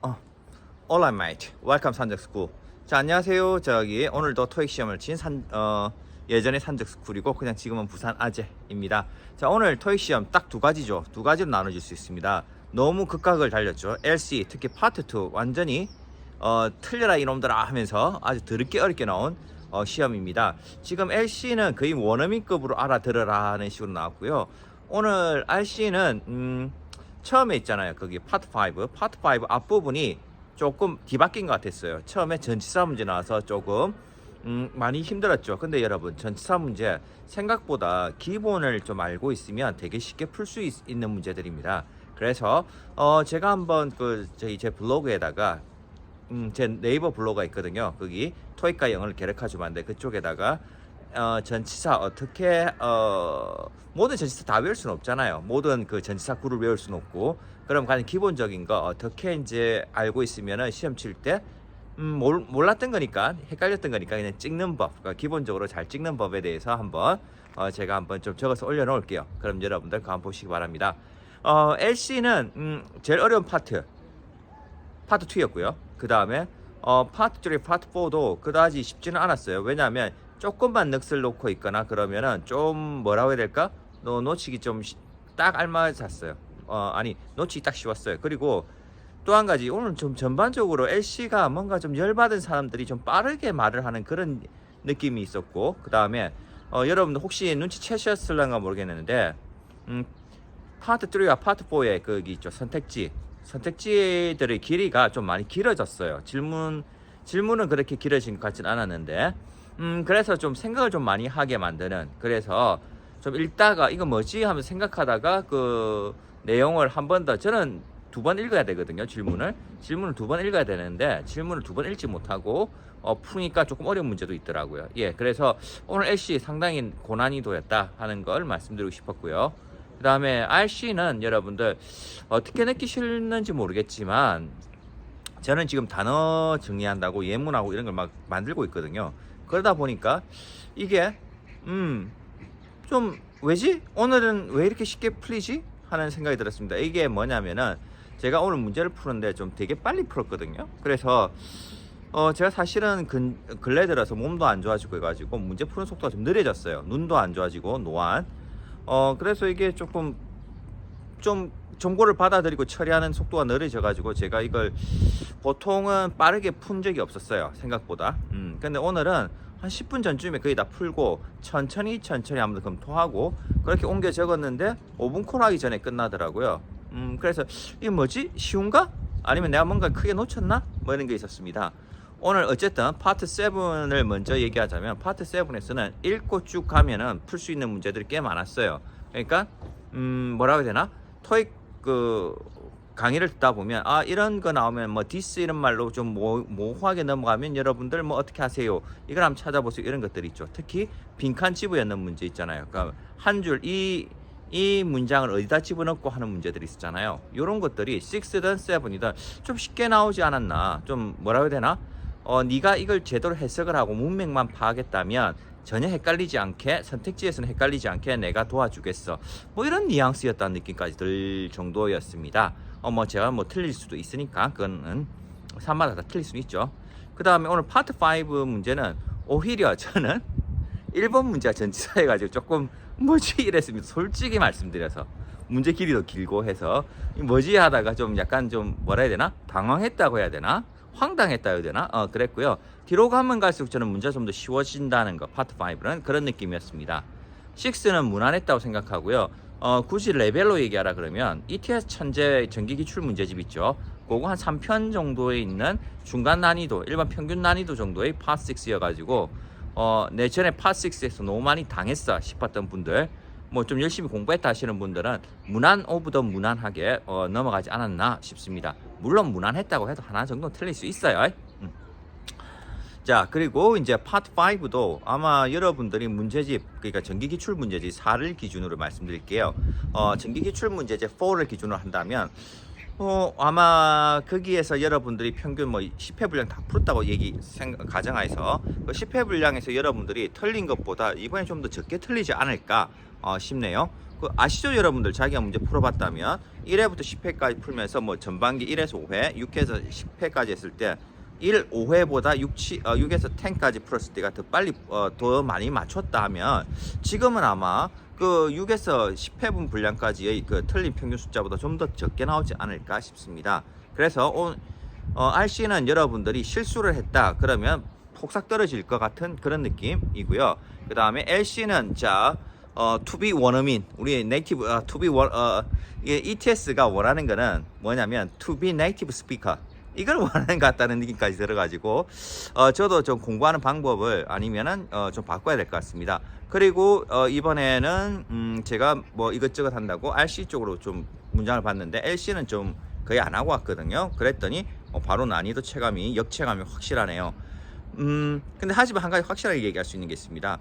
Alright, mate. Welcome 산적스쿨. 자, 안녕하세요. 오늘도 토익 시험을 친 예전에 산적스쿨이고 그냥 지금은 부산 아재입니다. 자, 오늘 토익 시험 딱 두 가지죠. 두 가지로 나눠질 수 있습니다. 너무 극각을 달렸죠. LC, 특히 파트 2 완전히 틀려라 이놈들아 하면서 아주 더럽게 어렵게 나온 시험입니다. 지금 LC는 거의 원어민급으로 알아들으라 하는 식으로 나왔고요. 오늘 RC는 처음에 있잖아요. 거기 파트 5 앞부분이 조금 뒤바뀐 것 같았어요. 처음에 전치사 문제 나와서 조금 많이 힘들었죠. 근데 여러분, 전치사 문제 생각보다 기본을 좀 알고 있으면 되게 쉽게 풀 수 있는 문제들입니다. 그래서 제가 한번 제 블로그에다가 제 네이버 블로그가 있거든요. 거기 토익과 영어를 계획하주면 안 돼. 그쪽에다가 전치사 어떻게 모든 전치사 다 외울 수는 없잖아요. 모든 그 전치사 구를 외울 수는 없고, 그럼 가장 기본적인 거 어떻게 이제 알고 있으면은 시험 칠 때 몰랐던 거니까, 헷갈렸던 거니까 그냥 찍는 법, 그러니까 기본적으로 잘 찍는 법에 대해서 한번 제가 한번 좀 적어서 올려놓을게요. 그럼 여러분들 그거 한번 보시기 바랍니다. LC는 제일 어려운 파트 2였고요. 그 다음에 파트 3, 파트 4도 그다지 쉽지는 않았어요. 왜냐하면 조금만 넋을 놓고 있거나 그러면은 좀 뭐라고 해야 될까? 놓치기 좀 딱 알맞았어요. 놓치기 딱 쉬웠어요. 그리고 또 한 가지, 오늘 좀 전반적으로 LC가 뭔가 좀 열받은 사람들이 좀 빠르게 말을 하는 그런 느낌이 있었고, 그 다음에 여러분들 혹시 눈치채셨을런가 모르겠는데 파트 3와 파트 4의 거기 있죠, 선택지들의 길이가 좀 많이 길어졌어요. 질문은 그렇게 길어진 것 같진 않았는데 그래서 좀 생각을 좀 많이 하게 만드는, 그래서 좀 읽다가 이거 뭐지 하면서 생각하다가 그 내용을 한 번 더, 저는 두 번 읽어야 되거든요. 질문을 두 번 읽어야 되는데 질문을 두 번 읽지 못하고 푸니까 조금 어려운 문제도 있더라고요. 예, 그래서 오늘 LC 상당히 고난이도였다 하는 걸 말씀드리고 싶었고요. 그 다음에 RC는 여러분들 어떻게 느끼시는지 모르겠지만 저는 지금 단어 정리한다고 예문하고 이런 걸 막 만들고 있거든요. 그러다 보니까 이게 좀 왜지? 오늘은 왜 이렇게 쉽게 풀리지? 하는 생각이 들었습니다. 이게 뭐냐면은 제가 오늘 문제를 푸는데 좀 되게 빨리 풀었거든요. 그래서 제가 사실은 근래 들어서 몸도 안 좋아지고 해가지고 문제 푸는 속도가 좀 느려졌어요. 눈도 안 좋아지고 노안. 그래서 이게 조금 좀 정보를 받아들이고 처리하는 속도가 느려져가지고 제가 이걸 보통은 빠르게 푼 적이 없었어요. 생각보다. 근데 오늘은 한 10분 전쯤에 거의 다 풀고 천천히 한번 검토하고 그렇게 옮겨 적었는데 5분 콜 하기 전에 끝나더라고요. 그래서 이게 뭐지? 쉬운가? 아니면 내가 뭔가 크게 놓쳤나? 뭐 이런 게 있었습니다. 오늘 어쨌든 파트 7을 먼저 얘기하자면 파트 7에서는 읽고 쭉 가면은 풀 수 있는 문제들이 꽤 많았어요. 그러니까 뭐라고 해야 되나? 토익 강의를 듣다 보면 이런 거 나오면 뭐 디스 이런 말로 좀 모호하게 넘어가면 여러분들 뭐 어떻게 하세요? 이걸 한번 찾아보세요. 이런 것들이 있죠. 특히 빈칸 집어넣는 문제 있잖아요. 그러니까 한 줄 이 문장을 어디다 집어넣고 하는 문제들이 있었잖아요. 이런 것들이 6든 7이든 좀 쉽게 나오지 않았나? 좀 뭐라고 해야 되나? 네가 이걸 제대로 해석을 하고 문맥만 파악했다면 전혀 헷갈리지 않게, 선택지에서는 헷갈리지 않게 내가 도와주겠어. 뭐 이런 뉘앙스였다는 느낌까지 들 정도였습니다. 뭐 제가 뭐 틀릴 수도 있으니까 그거는 사람마다 다 틀릴 수는 있죠. 그 다음에 오늘 파트 5 문제는 오히려 저는 1번 문제가 전치사 해가지고 조금 뭐지 이랬습니다. 솔직히 말씀드려서 문제 길이도 길고 해서 뭐지 하다가 좀 약간 좀 뭐라 해야 되나? 당황했다고 해야 되나? 황당했다 해야 되나? 그랬고요. 뒤로 가면 갈수록 저는 문제가 좀 더 쉬워진다는 거, 파트 5는 그런 느낌이었습니다. 6는 무난했다고 생각하고요. 굳이 레벨로 얘기하라 그러면 ETS 천재 전기기출 문제집 있죠. 그거 한 3편 정도에 있는 중간 난이도, 일반 평균 난이도 정도의 파트 6여가지고 내 전에 파트 6에서 너무 많이 당했어 싶었던 분들, 뭐 좀 열심히 공부했다 하시는 분들은 무난 오브 더 무난하게 넘어가지 않았나 싶습니다. 물론 무난했다고 해도 하나 정도 틀릴 수 있어요. 자, 그리고 이제 파트 5도 아마 여러분들이 문제집, 그러니까 전기기출 문제집 4를 기준으로 말씀드릴게요. 전기기출 문제집 4를 기준으로 한다면 아마 거기에서 여러분들이 평균 뭐 10회 분량 다 풀었다고 가정하에서 그 10회 분량에서 여러분들이 틀린 것보다 이번에 좀 더 적게 틀리지 않을까 싶네요. 그 아시죠 여러분들? 자기가 문제 풀어봤다면 1회부터 10회까지 풀면서 뭐 전반기 1에서 5회, 6회에서 10회까지 했을 때 1, 5회보다 6에서 10까지 풀었을 때가 더 빨리 더 많이 맞췄다 하면 지금은 아마 그 6에서 10회분 분량까지의 그 틀린 평균 숫자보다 좀 더 적게 나오지 않을까 싶습니다. 그래서 RC는 여러분들이 실수를 했다 그러면 폭삭 떨어질 것 같은 그런 느낌이고요. 그 다음에 LC는 자 to be 원어민 우리 네이티브 to be 이게 ETS가 원하는 거는 뭐냐면 to be native speaker 이걸 원하는 것 같다는 느낌까지 들어가지고 저도 좀 공부하는 방법을 아니면은 좀 바꿔야 될 것 같습니다. 그리고 이번에는 제가 뭐 이것저것 한다고 RC 쪽으로 좀 문장을 봤는데 LC는 좀 거의 안 하고 왔거든요. 그랬더니 바로 난이도 체감이 역체감이 확실하네요. 근데 하지만 한 가지 확실하게 얘기할 수 있는 게 있습니다.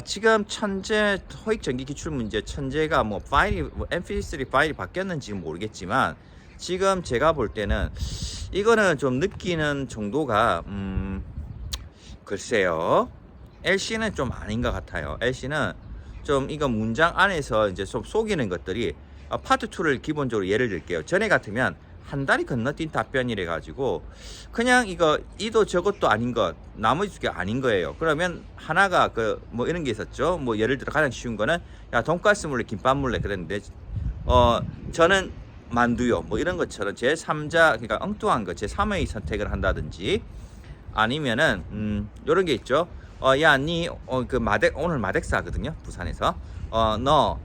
지금 천재 토익 전기 기출 문제 천재가 뭐 파일이 MP3 파일이 바뀌었는지는 모르겠지만 지금 제가 볼 때는 이거는 좀 느끼는 정도가 글쎄요. LC는 좀 아닌 것 같아요. LC는 좀 이거 문장 안에서 이제 좀 속이는 것들이 파트 2를 기본적으로 예를 들게요. 전에 같으면 한 달이 건너뛴 답변이래 가지고 그냥 이거 이도 저것도 아닌 것 나머지 게 아닌 거예요. 그러면 하나가 그 뭐 이런 게 있었죠. 뭐 예를 들어 가장 쉬운 거는 야 돈가스 물래 김밥 물래 그랬는데 저는 만두요 뭐 이런 것처럼 제3자 그러니까 엉뚱한 거 제3의 선택을 한다든지 아니면은 요런 게 있죠. 야 니 그 오늘 마덱스 하거든요. 부산에서 너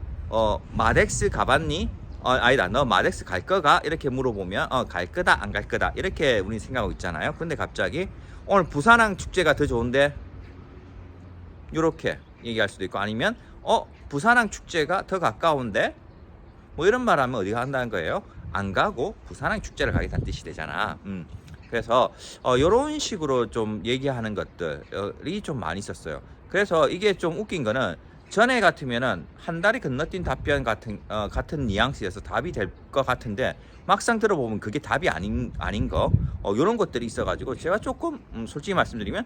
마덱스 가봤니? 아니다 너 마덱스 갈 거가? 이렇게 물어보면 갈 거다 안 갈 거다 이렇게 우리 생각하고 있잖아요. 근데 갑자기 오늘 부산항 축제가 더 좋은데 이렇게 얘기할 수도 있고 아니면 부산항 축제가 더 가까운데 뭐 이런 말 하면 어디 간다는 거예요? 안 가고 부산항 축제를 가겠다는 뜻이 되잖아. 그래서 이런 식으로 좀 얘기하는 것들이 좀 많이 있었어요. 그래서 이게 좀 웃긴 거는 전에 같으면은 한 달이 건너뛴 답변 같은 뉘앙스여서 답이 될 것 같은데 막상 들어보면 그게 답이 아닌 거 이런 것들이 있어가지고 제가 조금 솔직히 말씀드리면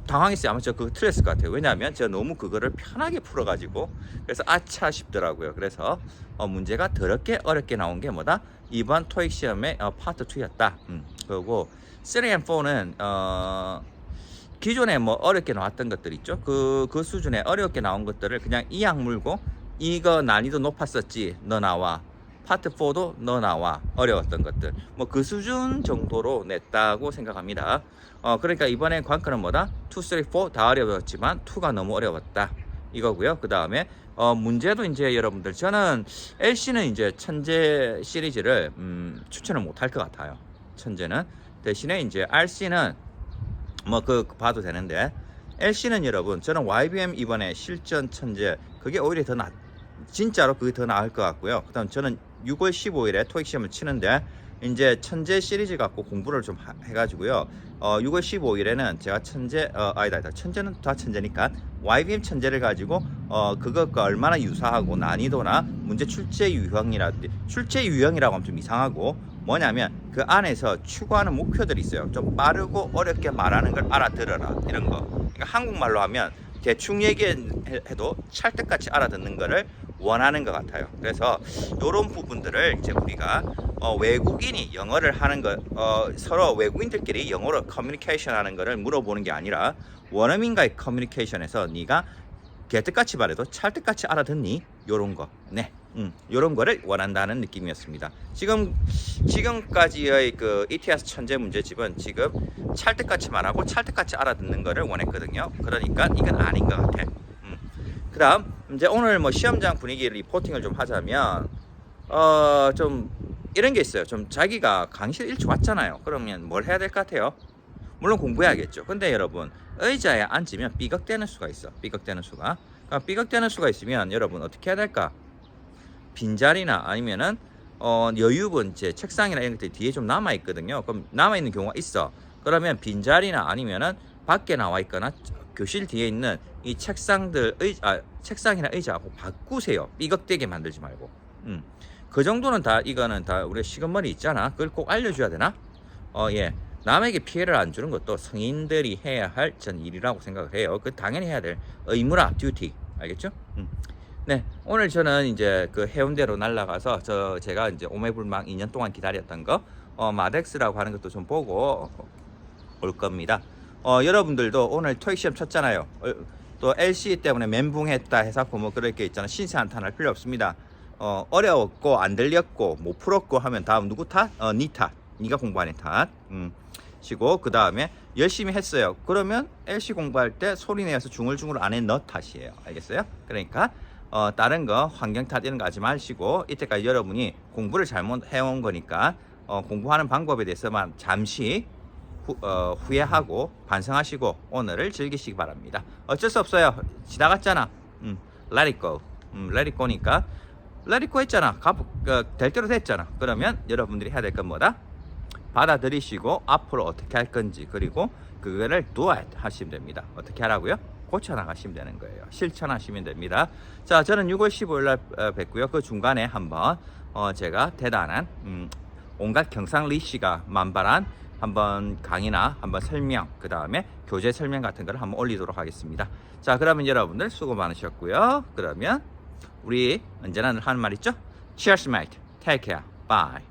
당황했어요. 아마 저 그거 틀렸을 것 같아요. 왜냐하면 제가 너무 그거를 편하게 풀어가지고 그래서 아차 싶더라고요. 그래서 문제가 더럽게 어렵게 나온 게 뭐다? 이번 토익 시험의 파트 2였다. 그리고 3 and 4는 기존에 뭐 어렵게 나왔던 것들 있죠. 그 수준에 어렵게 나온 것들을 그냥 이악 물고 이거 난이도 높았었지 너 나와. 파트 4도 너 나와. 어려웠던 것들 뭐 그 수준 정도로 냈다고 생각합니다. 그러니까 이번에 관건은 뭐다? 2, 3, 4 다 어려웠지만 2가 너무 어려웠다 이거고요. 그 다음에 문제도 이제 여러분들 저는 LC는 이제 천재 시리즈를 추천을 못 할 것 같아요. 천재는 대신에 이제 RC는 뭐 봐도 되는데 LC는 여러분 저는 YBM 이번에 실전 천재 그게 오히려 더 진짜로 그게 더 나을 것 같고요. 그다음 저는 6월 15일에 토익 시험을 치는데 이제 천재 시리즈 갖고 공부를 좀 해가지고요. 6월 15일에는 제가 아니다 천재는 다 천재니까 YBM 천재를 가지고 그것과 얼마나 유사하고 난이도나 문제 출제 유형이라고 하면 좀 이상하고 뭐냐면 그 안에서 추구하는 목표들이 있어요. 좀 빠르고 어렵게 말하는 걸 알아들어라 이런 거. 그러니까 한국말로 하면 대충 얘기해도 찰떡같이 알아듣는 거를 원하는 것 같아요. 그래서 이런 부분들을 이제 우리가 외국인이 영어를 하는 것 서로 외국인들끼리 영어로 커뮤니케이션 하는 거를 물어보는 게 아니라 원어민과의 커뮤니케이션에서 네가 개떡같이 말해도 찰떡같이 알아듣니? 요런 거. 네. 요런 거를 원한다는 느낌이었습니다. 지금까지의 그 ETS 천재 문제집은 지금 찰떡같이 말하고 찰떡같이 알아듣는 거를 원했거든요. 그러니까 이건 아닌 것 같아. 그 다음 이제 오늘 뭐 시험장 분위기 리포팅을 좀 하자면 좀 이런 게 있어요. 좀 자기가 강의실 일찍 왔잖아요. 그러면 뭘 해야 될 것 같아요? 물론 공부해야겠죠. 근데 여러분 의자에 앉으면 삐걱대는 수가 있어. 삐걱대는 수가. 그러니까 삐걱대는 수가 있으면 여러분 어떻게 해야 될까? 빈자리나 아니면은 여유분 제 책상이나 이런 것들이 뒤에 좀 남아 있거든요. 그럼 남아 있는 경우가 있어. 그러면 빈자리나 아니면은 밖에 나와 있거나 교실 뒤에 있는 이 책상이나 의자하고 바꾸세요. 삐걱대게 만들지 말고. 그 정도는 이거는 다 우리 시건머리 있잖아. 그걸 꼭 알려줘야 되나? 예. 남에게 피해를 안 주는 것도 성인들이 해야 할 전 일이라고 생각을 해요. 그 당연히 해야 될 의무라, 듀티. 알겠죠? 네, 오늘 저는 이제 그 해운대로 날아가서 제가 이제 오매불망 2년 동안 기다렸던 거 마덱스라고 하는 것도 좀 보고 올 겁니다. 여러분들도 오늘 토익 시험 쳤잖아요. 또 LC 때문에 멘붕했다 해서 뭐 그럴 게 있잖아. 신세 한탄할 필요 없습니다. 어려웠고 안 들렸고 못 풀었고 하면 다음 누구 탓? 니 탓. 니가 공부한 애 탓. 시고 그 다음에 열심히 했어요. 그러면 LC 공부할 때 소리 내서 중얼중얼 안 해 너 탓이에요. 알겠어요? 그러니까 다른 거 환경 탓 이런 거 하지 마시고 이때까지 여러분이 공부를 잘못 해온 거니까 공부하는 방법에 대해서만 잠시 후회하고 반성하시고 오늘을 즐기시기 바랍니다. 어쩔 수 없어요. 지나갔잖아. Let it go. Let it go니까 Let it go 했잖아. 될 대로 됐잖아. 그러면 여러분들이 해야 될 건 뭐다? 받아들이시고 앞으로 어떻게 할 건지 그리고 그거를 do it 하시면 됩니다. 어떻게 하라고요? 고쳐나가시면 되는 거예요. 실천하시면 됩니다. 자, 저는 6월 15일 날 뵙고요. 그 중간에 한번 제가 대단한 온갖 경상리씨가 만발한 한번 강의나 한번 설명, 그 다음에 교재 설명 같은 걸 한번 올리도록 하겠습니다. 자, 그러면 여러분들 수고 많으셨고요. 그러면 우리 언제나 하는 말 있죠? Cheers, mate. Take care. Bye.